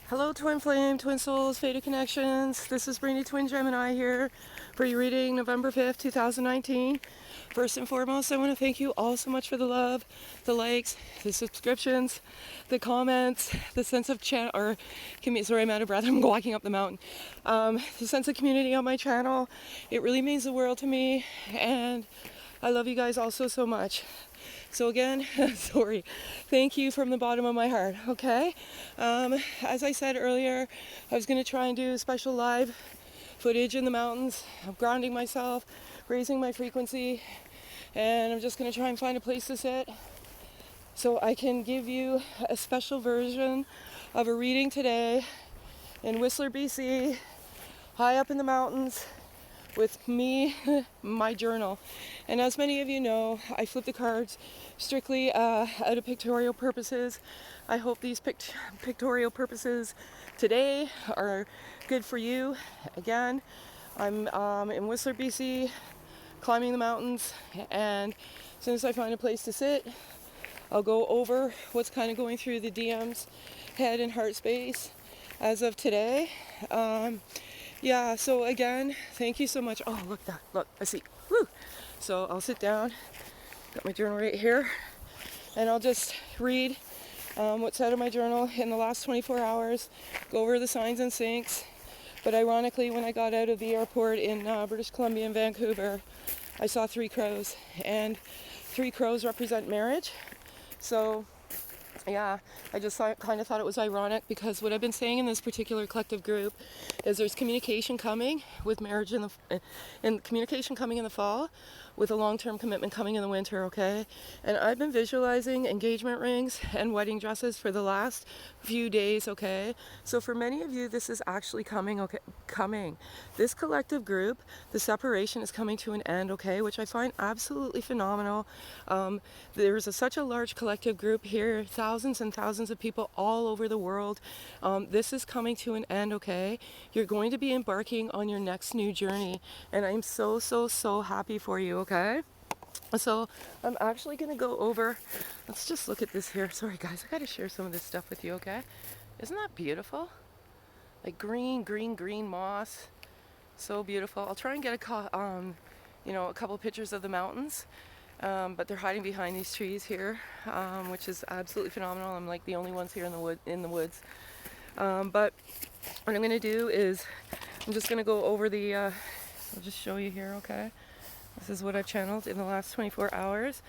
Hello, Twin Flame, Twin Souls, Fated Connections. This is Brainy Twin Gemini here for your reading November 5th, 2019. First and foremost, I want to thank you all so much for the love, the likes, the subscriptions, the comments, the sense of sorry, I'm out of breath. I'm walking up the mountain. The sense of community on my channel. It really means the world to me, and I love you guys all so much. So again, sorry, thank you from the bottom of my heart, okay? As I said earlier, I was going to try and do special live footage in the mountains. I'm grounding myself, raising my frequency, and I'm just going to try and find a place to sit so I can give you a special version of a reading today in Whistler, BC, high up in the mountains, with me, my journal. And as many of you know, I flip the cards strictly out of pictorial purposes. I hope these pictorial purposes today are good for you. Again, I'm in Whistler, BC, climbing the mountains, and as soon as I find a place to sit, I'll go over what's kind of going through the DM's head and heart space as of today. Yeah, so again, thank you so much. Oh, look, I see. Woo! So I'll sit down, got my journal right here, and I'll just read what's out of my journal in the last 24 hours, go over the signs and sinks. But ironically, when I got out of the airport in British Columbia and Vancouver, I saw 3 crows, and 3 crows represent marriage. So yeah, I just kind of thought it was ironic, because what I've been saying in this particular collective group is there's communication coming with marriage and communication coming in the fall, with a long-term commitment coming in the winter, okay? And I've been visualizing engagement rings and wedding dresses for the last few days, okay? So for many of you, this is actually coming, okay? This collective group, the separation is coming to an end, okay? Which I find absolutely phenomenal. There's such a large collective group here, thousands and thousands of people all over the world. This is coming to an end, okay? You're going to be embarking on your next new journey, and I'm so happy for you, okay? So I'm actually going to go over, let's just look at this here. Sorry guys, I got to share some of this stuff with you, okay? Isn't that beautiful? Like green moss. So beautiful. I'll try and get a couple pictures of the mountains. But they're hiding behind these trees here, which is absolutely phenomenal. I'm like the only ones here in the woods. But what I'm going to do is I'm just going to go over I'll just show you here, okay? This is what I've channeled in the last 24 hours.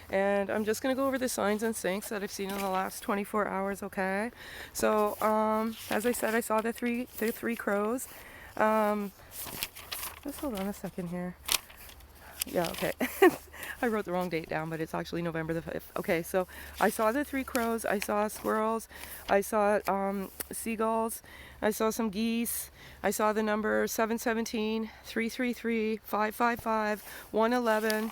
And I'm just going to go over the signs and sinks that I've seen in the last 24 hours, okay? So, as I said, I saw the three crows. Just hold on a second here. Yeah, okay. I wrote the wrong date down, but it's actually November the 5th. Okay, so I saw the 3 crows, I saw squirrels, I saw seagulls, I saw some geese, I saw the number 717, 333, 555, 111,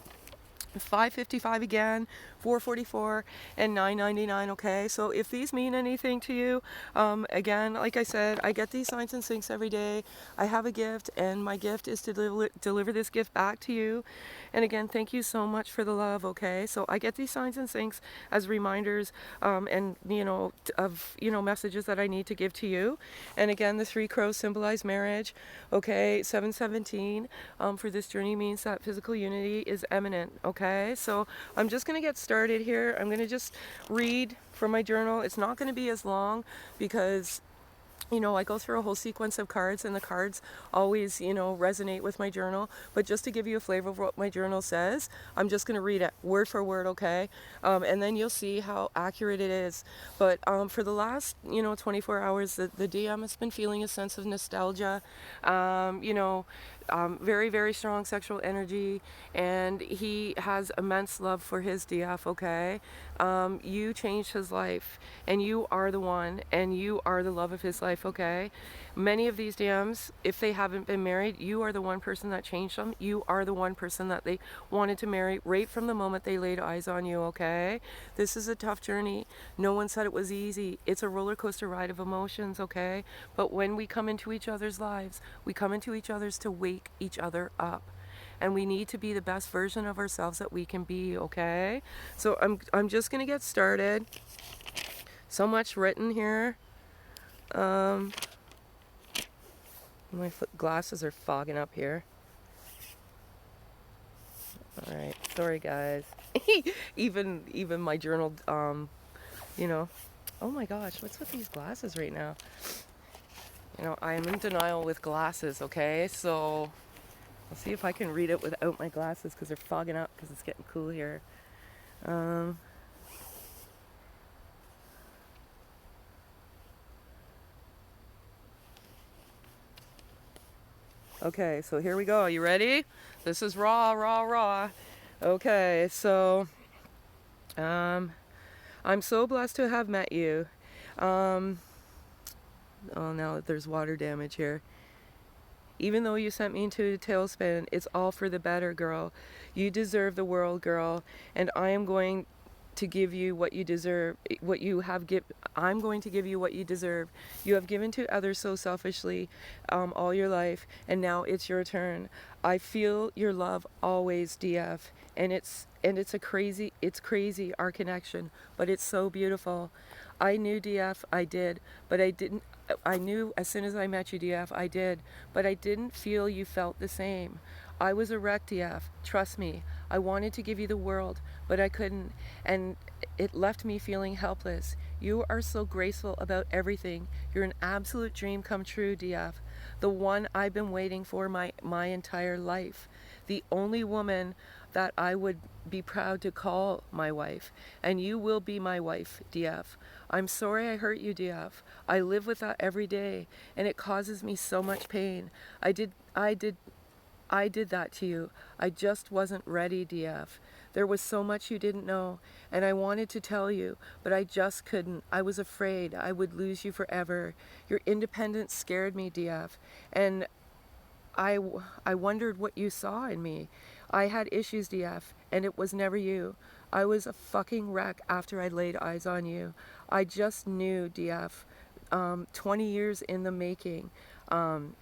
555 again, 444, and 999, okay? So if these mean anything to you, again, like I said, I get these signs and sinks every day. I have a gift, and my gift is to deliver this gift back to you. And again, thank you so much for the love, okay? So I get these signs and sinks as reminders, and, of messages that I need to give to you. And again, the 3 crows symbolize marriage, okay? 717 for this journey means that physical unity is imminent, okay? So I'm just going to get started here. I'm going to just read from my journal. It's not going to be as long, because I go through a whole sequence of cards, and the cards always, resonate with my journal. But just to give you a flavor of what my journal says, I'm just going to read it word for word, okay? And then you'll see how accurate it is. But for the last, 24 hours, the DM has been feeling a sense of nostalgia, very strong sexual energy, and he has immense love for his DF, okay? You changed his life, and you are the one, and you are the love of his life, okay? Many of these DMs, if they haven't been married, you are the one person that changed them. You are the one person that they wanted to marry right from the moment they laid eyes on you, okay? This is a tough journey. No one said it was easy. It's a roller coaster ride of emotions, okay? But when we come into each other's lives, we come into each other's to wake each other up. And we need to be the best version of ourselves that we can be, okay? So I'm just going to get started. So much written here. Um, my glasses are fogging up here. All right, sorry guys. Even my journal, you know. Oh my gosh, what's with these glasses right now? You know, I am in denial with glasses. Okay, so I'll see if I can read it without my glasses because they're fogging up because it's getting cool here. Um, okay, so here we go. You ready? This is raw, raw, raw. Okay, so um, I'm so blessed to have met you. Um, oh, now there's water damage here. Even though you sent me into a tailspin, it's all for the better, girl. You deserve the world, girl, and I am going to give you what you deserve, what you have give. I'm going to give you what you deserve. You have given to others so selfishly all your life, and now it's your turn. I feel your love always, DF, and it's crazy our connection, but it's so beautiful. I knew, DF, I did, but I didn't. I knew as soon as I met you, DF, I did, but I didn't feel you felt the same. I was a wreck, DF. Trust me. I wanted to give you the world, but I couldn't, and it left me feeling helpless. You are so graceful about everything. You're an absolute dream come true, DF. The one I've been waiting for my entire life. The only woman that I would be proud to call my wife. And you will be my wife, DF. I'm sorry I hurt you, DF. I live with that every day, and it causes me so much pain. I did that to you. I just wasn't ready, DF. There was so much you didn't know, and I wanted to tell you, but I just couldn't. I was afraid I would lose you forever. Your independence scared me, DF, and I, I wondered what you saw in me. I had issues, DF, and it was never you. I was a fucking wreck after I laid eyes on you. I just knew, DF. 20 years in the making. Um,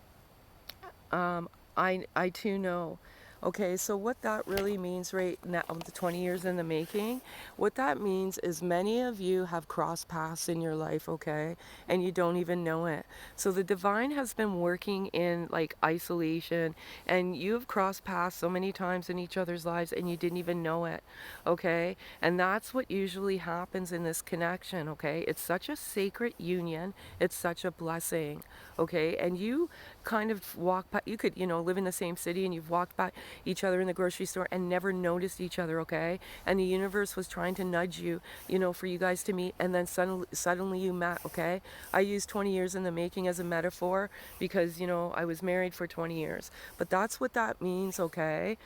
um, I too know. Okay, so what that really means right now, the 20 years in the making, what that means is many of you have crossed paths in your life, okay, and you don't even know it. So the divine has been working in like isolation, and you have crossed paths so many times in each other's lives and you didn't even know it, okay? And that's what usually happens in this connection, okay? It's such a sacred union, it's such a blessing, okay? And you kind of walk by, you could, you know, live in the same city and you've walked by each other in the grocery store and never noticed each other, okay? And the universe was trying to nudge you, you know, for you guys to meet, and then suddenly you met, okay? I use 20 years in the making as a metaphor because, you know, I was married for 20 years. But that's what that means, okay?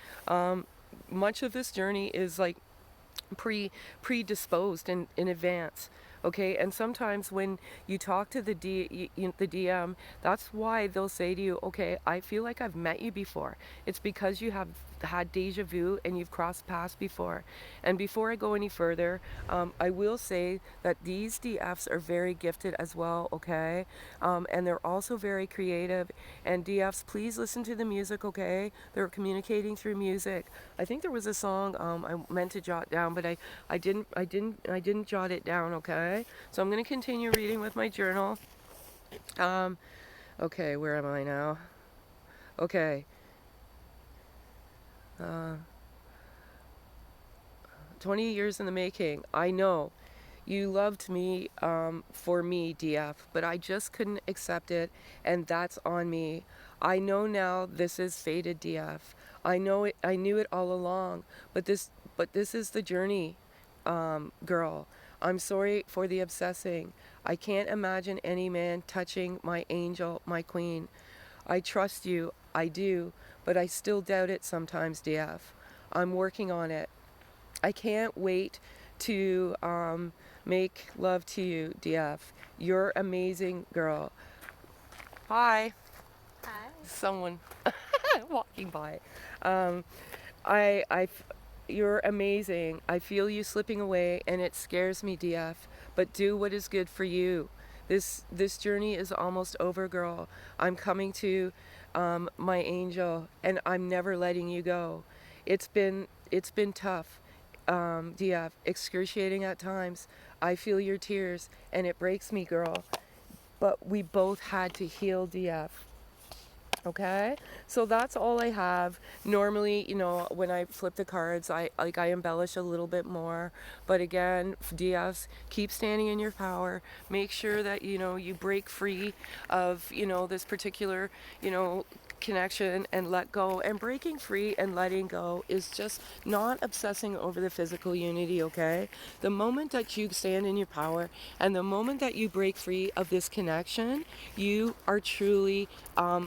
Much of this journey is like predisposed in advance, okay? And sometimes when you talk to the DM, that's why they'll say to you, okay, I feel like I've met you before. It's because you have had deja vu and you've crossed paths before. And before I go any further, I will say that these DFs are very gifted as well, okay? And they're also very creative. And DFs, please listen to the music, okay? They're communicating through music. I think there was a song I meant to jot down, but I didn't jot it down, okay? So I'm going to continue reading with my journal. Okay, where am I now? Okay. 20 years in the making. I know. You loved me for me, DF, but I just couldn't accept it, and that's on me. I know now this is fated, DF. I know it. I knew it all along, but this is the journey, girl. I'm sorry for the obsessing. I can't imagine any man touching my angel, my queen. I trust you, I do, but I still doubt it sometimes, DF. I'm working on it. I can't wait to make love to you, DF. You're amazing, girl. Hi. Hi. Someone walking by. Um, I, you're amazing. I feel you slipping away, and it scares me, DF. But do what is good for you. This journey is almost over, girl. I'm coming to my angel, and I'm never letting you go. It's been tough, DF, excruciating at times. I feel your tears, and it breaks me, girl. but we both had to heal DF. Okay, so that's all I have. Normally, you know, when I flip the cards, I embellish a little bit more, but again, DFs, keep standing in your power. Make sure that, you know, you break free of, you know, this particular, you know, connection and let go. And breaking free and letting go is just not obsessing over the physical unity. Okay, the moment that you stand in your power and the moment that you break free of this connection, you are truly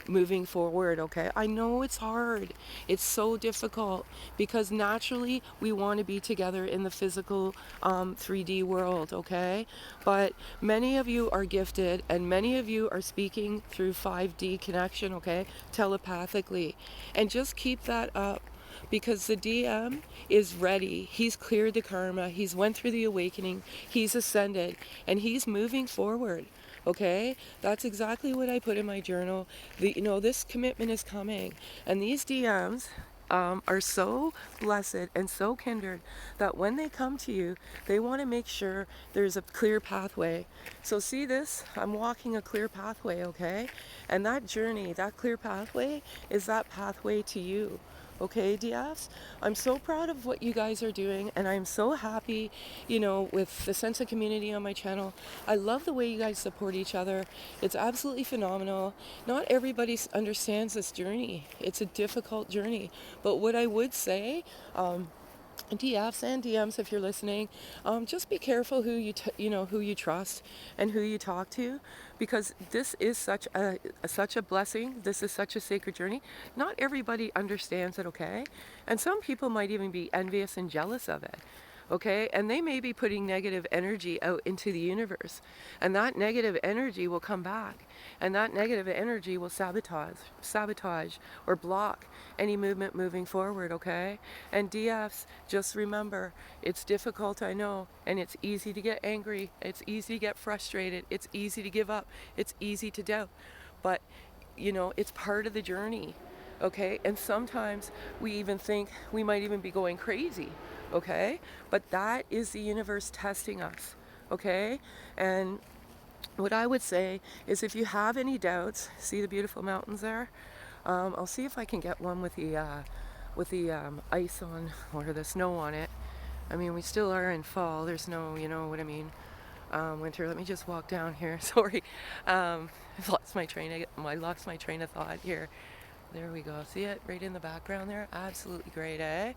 moving forward. Okay, I know it's hard, it's so difficult, because naturally we want to be together in the physical 3D world. Okay, but many of you are gifted and many of you are speaking through 5D connection. Okay, telepathically, and just keep that up, because the DM is ready. He's cleared the karma, he's went through the awakening, he's ascended, and he's moving forward. Okay, that's exactly what I put in my journal. You know, this commitment is coming, and these DMs are so blessed and so kindred that when they come to you, they want to make sure there's a clear pathway. So see this, I'm walking a clear pathway. Okay, and that journey, that clear pathway, is that pathway to you. Okay, DFs, I'm so proud of what you guys are doing, and I'm so happy, you know, with the sense of community on my channel. I love the way you guys support each other. It's absolutely phenomenal. Not everybody understands this journey. It's a difficult journey, but what I would say, DFs and DMs, if you're listening, just be careful who who you trust and who you talk to, because this is such a blessing. This is such a sacred journey. Not everybody understands it. Okay, and some people might even be envious and jealous of it. Okay, and they may be putting negative energy out into the universe, and that negative energy will come back, and that negative energy will sabotage or block any movement moving forward. Okay, and DFs, just remember, it's difficult, I know, and it's easy to get angry, it's easy to get frustrated, it's easy to give up, it's easy to doubt, but you know, it's part of the journey. Okay, and sometimes we even think we might even be going crazy. Okay, but that is the universe testing us. Okay, and what I would say is, if you have any doubts, see the beautiful mountains there? I'll see if I can get one with the ice on, or the snow on it. I mean, we still are in fall. There's no, you know what I mean, winter. Let me just walk down here. Sorry, I lost my train of thought here. There we go. See it right in the background there? Absolutely great, eh?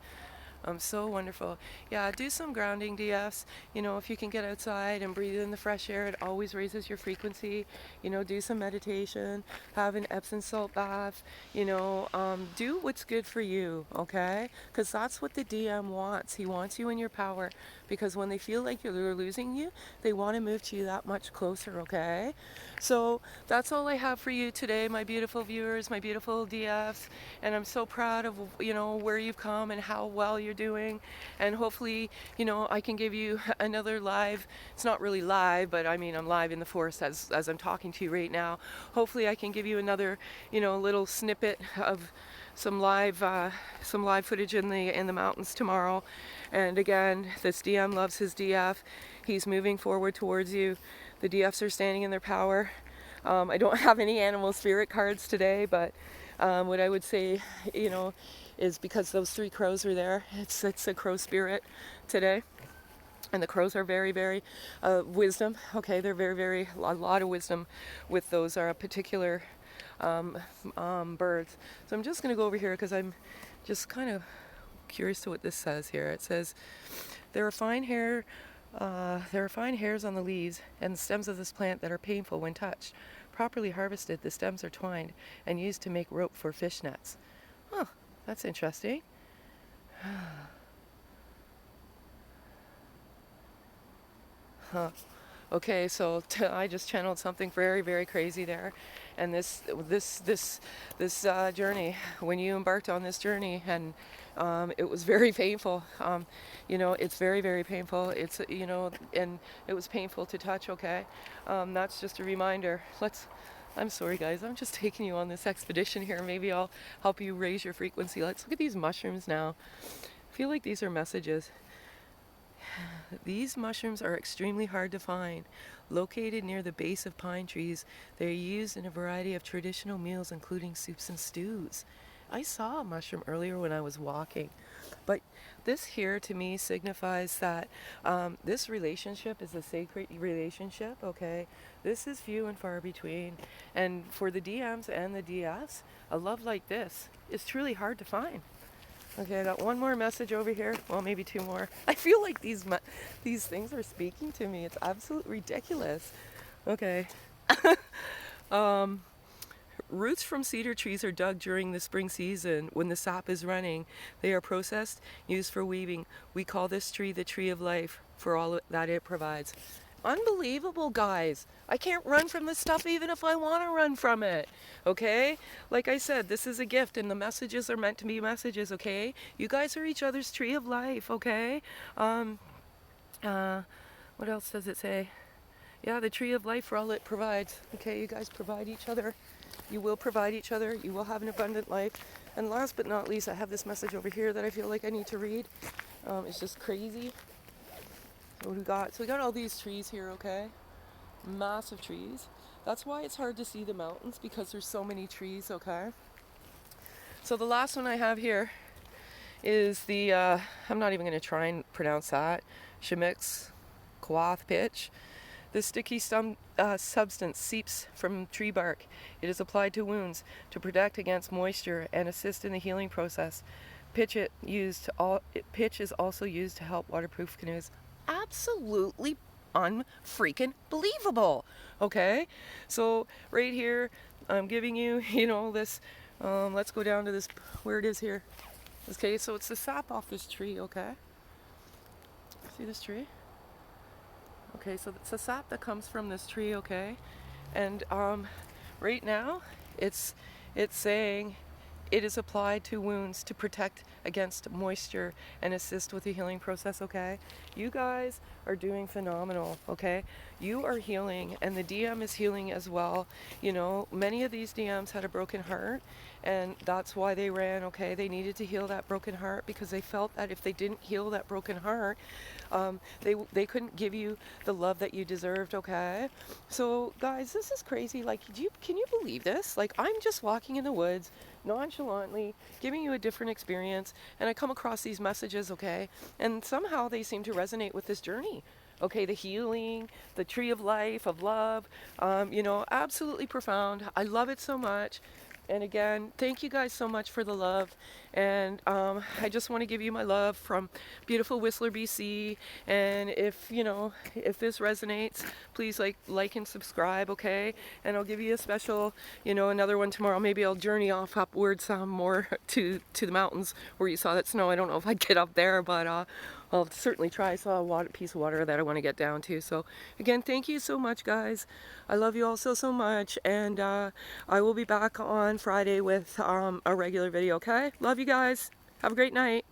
So wonderful. Yeah, do some grounding, DFs. You know, if you can get outside and breathe in the fresh air, it always raises your frequency. You know, do some meditation, have an Epsom salt bath. You know, do what's good for you, okay? Because that's what the DM wants. He wants you in your power, because when they feel like you're losing you, they want to move to you that much closer, okay? So that's all I have for you today, my beautiful viewers, my beautiful DFs, and I'm so proud of, you know, where you've come and how well you're doing, and hopefully, you know, I can give you another live, it's not really live, but I mean, I'm live in the forest as I'm talking to you right now. Hopefully I can give you another, you know, little snippet of some live footage in the mountains tomorrow. And again, this DM loves his DF. He's moving forward towards you. The DFs are standing in their power. I don't have any animal spirit cards today, but what I would say, you know, is, because those 3 crows are there, it's a crow spirit today. And the crows are very, very wisdom. Okay, they're very, a lot of wisdom with those particular birds. So I'm just going to go over here, because I'm just kind of curious to what this says here. It says, there are fine hairs on the leaves and the stems of this plant that are painful when touched. Properly harvested, the stems are twined and used to make rope for fish nets. Huh, that's interesting. Huh. Okay, so I just channeled something very, very crazy there, and this journey, when you embarked on this journey, and it was very painful. You know, it's very, very painful. It's, you know, and it was painful to touch. Okay, that's just a reminder. I'm sorry, guys. I'm just taking you on this expedition here. Maybe I'll help you raise your frequency. Let's look at these mushrooms now. I feel like these are messages. These mushrooms are extremely hard to find. Located near the base of pine trees, they are used in a variety of traditional meals, including soups and stews. I saw a mushroom earlier when I was walking, but this here to me signifies that this relationship is a sacred relationship, okay? This is few and far between. And for the DMs and the DS, a love like this is truly hard to find. Okay, I got one more message over here. Well, maybe two more. I feel like these things are speaking to me. It's absolutely ridiculous. Okay. um, Roots from cedar trees are dug during the spring season when the sap is running. They are processed, used for weaving. We call this tree the tree of life for all that it provides. Unbelievable, guys. I can't run from this stuff even if I want to run from it. Okay? Like I said, this is a gift and the messages are meant to be messages, okay? You guys are each other's tree of life, okay? What else does it say? Yeah, the tree of life for all it provides. Okay, you guys provide each other. You will provide each other. You will have an abundant life. And last but not least, I have this message over here that I feel like I need to read. It's just crazy. So what do we got? So we got all these trees here, okay? Massive trees. That's why it's hard to see the mountains, because there's so many trees, okay? So the last one I have here is the, I'm not even going to try and pronounce that, Shemix Quath pitch. This sticky substance seeps from tree bark. It is applied to wounds to protect against moisture and assist in the healing process. Pitch is also used to help waterproof canoes. Absolutely unfreaking believable. Okay, so right here I'm giving you, this. Let's go down to this where it is here. Okay, so it's the sap off this tree. Okay, see this tree? Okay, so it's the sap that comes from this tree, okay? And right now, it's saying it is applied to wounds to protect against moisture and assist with the healing process, okay? You guys are doing phenomenal, okay? You are healing, and the DM is healing as well. Many of these DMs had a broken heart, and that's why they ran, okay? They needed to heal that broken heart because they felt that if they didn't heal that broken heart, they couldn't give you the love that you deserved, okay? So guys, this is crazy. Like, can you believe this? Like, I'm just walking in the woods nonchalantly giving you a different experience, and I come across these messages, okay, and somehow they seem to resonate with this journey. Okay, the healing, the tree of life, of love, absolutely profound. I love it so much. And again, thank you guys so much for the love. And I just want to give you my love from beautiful Whistler, BC. And if this resonates, please like and subscribe, okay? And I'll give you a special, another one tomorrow. Maybe I'll journey off upwards more to the mountains where you saw that snow. I don't know if I'd get up there, but I'll certainly try. I saw a piece of water that I want to get down to. So again, thank you so much, guys. I love you all so much. And I will be back on Friday with a regular video, okay? Love you guys. Have a great night.